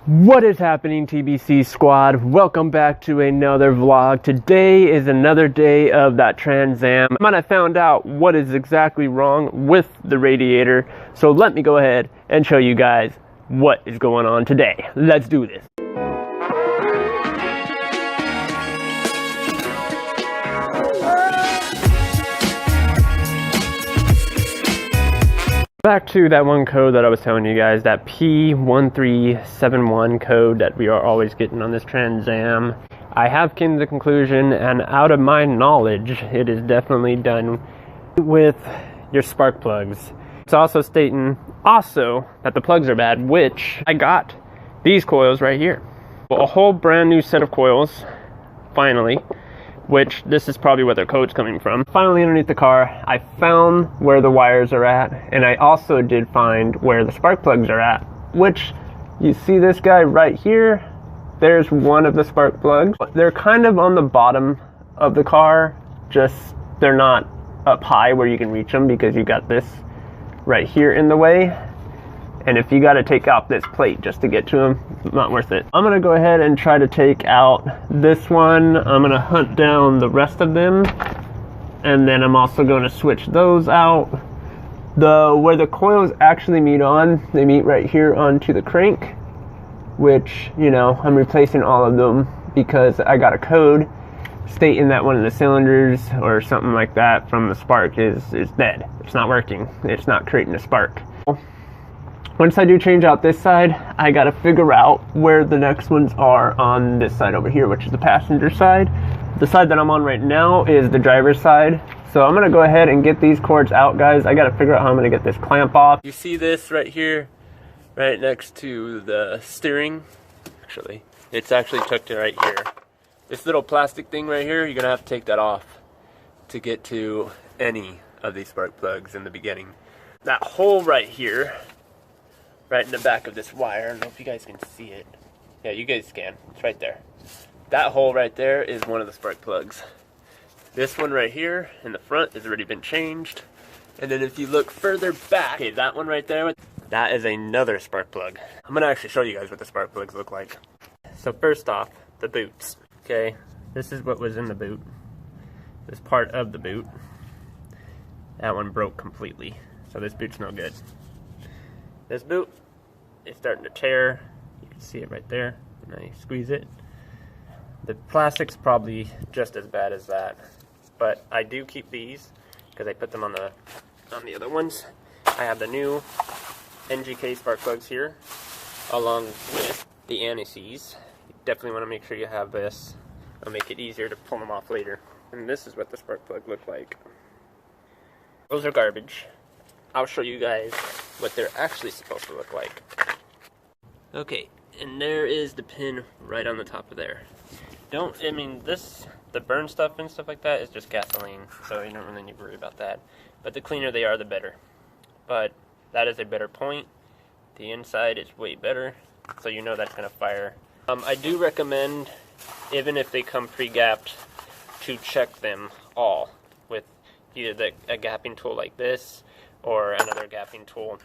What is happening, TBC squad? Welcome back to another vlog. Today is another day of that Trans Am. I found out what is exactly wrong with the radiator, so let me go ahead and show you guys what is going on today. Let's do this. Back to that one code that I was telling you guys, that P1371 code that we are always getting on this Trans Am. I have came to the conclusion, and out of my knowledge, it is definitely done with your spark plugs. It's also stating that the plugs are bad, which I got these coils right here. A whole brand new set of coils, finally. Which this is probably where their code's coming from. Finally, underneath the car, I found where the wires are at, and I also did find where the spark plugs are at, which you see this guy right here. There's one of the spark plugs. They're kind of on the bottom of the car, just they're not up high where you can reach them because you got this right here in the way. And if you got to take out this plate just to get to them, not worth it. I'm going to go ahead and try to take out this one. I'm going to hunt down the rest of them. And then I'm also going to switch those out. Where the coils actually meet on, they meet right here onto the crank. Which, you know, I'm replacing all of them because I got a code stating that one of the cylinders or something like that from the spark is dead. It's not working. It's not creating a spark. Once I do change out this side, I gotta figure out where the next ones are on this side over here, which is the passenger side. The side that I'm on right now is the driver's side. So I'm gonna go ahead and get these cords out, guys. I gotta figure out how I'm gonna get this clamp off. You see this right here, right next to the steering? Actually, it's actually tucked in right here. This little plastic thing right here, you're gonna have to take that off to get to any of these spark plugs in the beginning. That hole right here, right in the back of this wire. I don't know if you guys can see it. Yeah, you guys can. It's right there. That hole right there is one of the spark plugs. This one right here in the front has already been changed. And then if you look further back, okay, that one right there, that is another spark plug. I'm gonna actually show you guys what the spark plugs look like. So first off, the boots. Okay, this is what was in the boot. This part of the boot. That one broke completely. So this boot's no good. This boot is starting to tear. You can see it right there when I squeeze it. The plastic's probably just as bad as that, but I do keep these because I put them on the other ones. I have the new NGK spark plugs here, along with the anti-seize. You definitely want to make sure you have this. It'll make it easier to pull them off later. And this is what the spark plug look like. Those are garbage. I'll show you guys what they're actually supposed to look like. Okay, and there is the pin right on the top of there. The burn stuff and stuff like that is just gasoline, so you don't really need to worry about that. But the cleaner they are, the better. But that is a better point. The inside is way better, so you know that's gonna fire. I do recommend, even if they come pre-gapped, to check them all with either a gapping tool like this, or another gapping tool.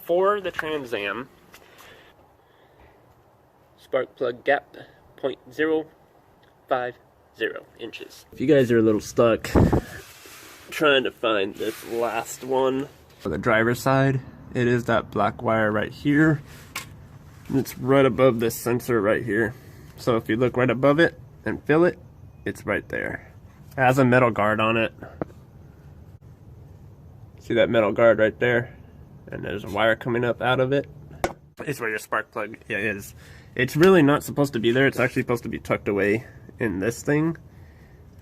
For the Trans Am, spark plug gap 0.050 inches. If you guys are a little stuck trying to find this last one, for the driver's side, it is that black wire right here. It's right above this sensor right here. So if you look right above it and feel it, it's right there. It has a metal guard on it. See that metal guard right there? And there's a wire coming up out of it. It's where your spark plug is. It's really not supposed to be there. It's actually supposed to be tucked away in this thing.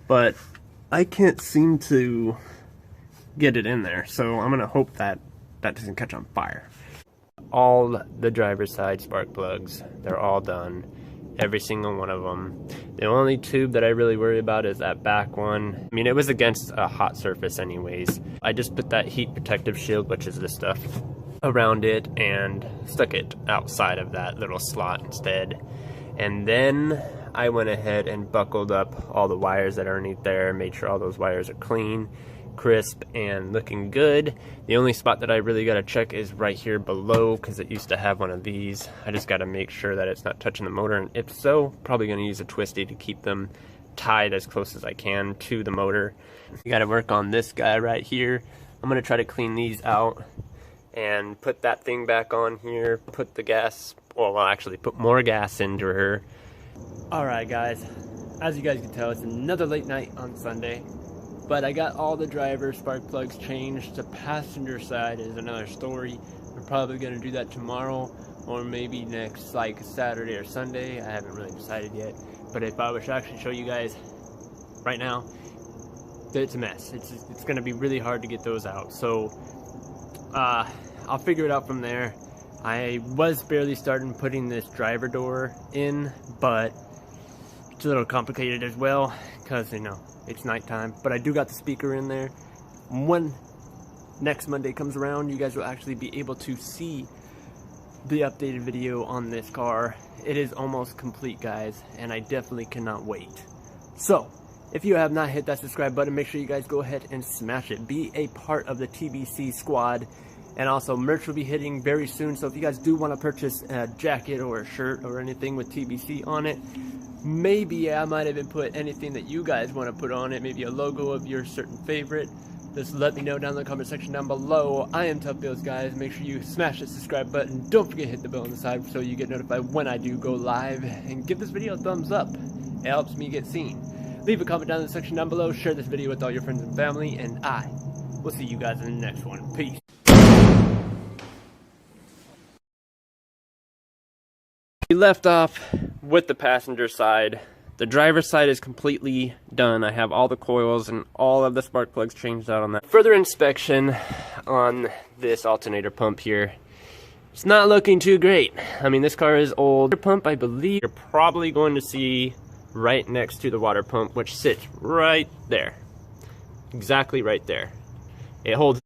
But I can't seem to get it in there. So I'm gonna hope that that doesn't catch on fire. All the driver's side spark plugs, they're all done. Every single one of them. The only tube that I really worry about is that back one. I mean, it was against a hot surface anyways. I just put that heat protective shield, which is this stuff, around it and stuck it outside of that little slot instead. And then I went ahead and buckled up all the wires that are underneath there, made sure all those wires are clean, crisp and looking good. The only spot that I really got to check is right here below, because it used to have one of these. I just got to make sure that it's not touching the motor, and if so, probably going to use a twisty to keep them tied as close as I can to the motor. You got to work on this guy right here. I'm going to try to clean these out and put that thing back on here, put the gas, well actually put more gas into her. Alright guys, as you guys can tell, it's another late night on Sunday, but I got all the driver spark plugs changed. The passenger side is another story. We're probably going to do that tomorrow, or maybe next like Saturday or Sunday. I haven't really decided yet, but if I was to actually show you guys right now, it's a mess. It's going to be really hard to get those out, so I'll figure it out from there. I was barely starting putting this driver door in, but it's a little complicated as well because, you know, it's nighttime. But I do got the speaker in there. When next Monday comes around, you guys will actually be able to see the updated video on this car. It is almost complete, guys, and I definitely cannot wait. So if you have not hit that subscribe button, make sure you guys go ahead and smash it. Be a part of the TBC squad. And also, merch will be hitting very soon, so if you guys do want to purchase a jacket or a shirt or anything with TBC on it, maybe I might even put anything that you guys want to put on it, maybe a logo of your certain favorite. Just let me know down in the comment section down below. I am Tough Bills, guys. Make sure you smash that subscribe button. Don't forget to hit the bell on the side so you get notified when I do go live. And give this video a thumbs up. It helps me get seen. Leave a comment down in the section down below. Share this video with all your friends and family. And I will see you guys in the next one. Peace. We left off with the passenger side. The driver's side is completely done. I have all the coils and all of the spark plugs changed out on that. Further inspection on this alternator pump here. It's not looking too great. I mean, this car is old. The pump, I believe, you're probably going to see right next to the water pump, which sits right there. Exactly right there. It holds